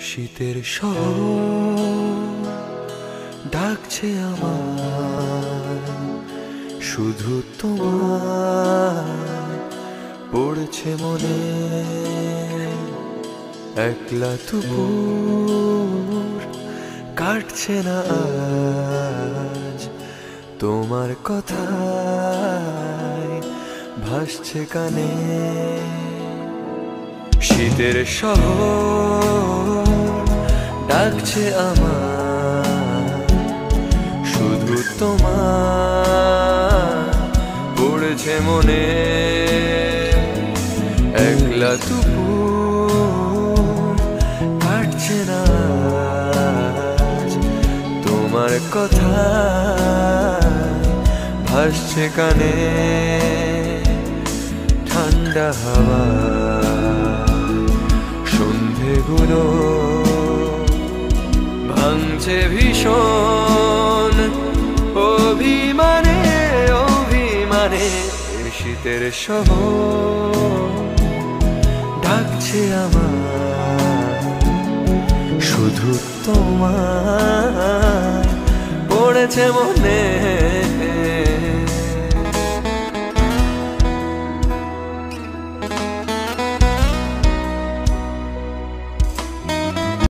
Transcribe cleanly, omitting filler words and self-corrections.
শীতের শহর ডাকছে আমার, শুধু তোমার পড়ছে মনে। একলা দুপুর কাটছে না আজ, তোমার কথায় ভাসছে কানে। শীতের শহর ডাকছে আমার, শুধু তোমার পড়েছে মনে। একলা দুপুর কাটছে না আজ, তোমার কথায় ভাসছে কানে। ঠান্ডা হাওয়া সন্ধেগুলো ভাঙছে ভীষণ অভিমানে অভিমানে। শীতের শহর ডাকছে আমার, শুধু তোমার পড়েছে মনে।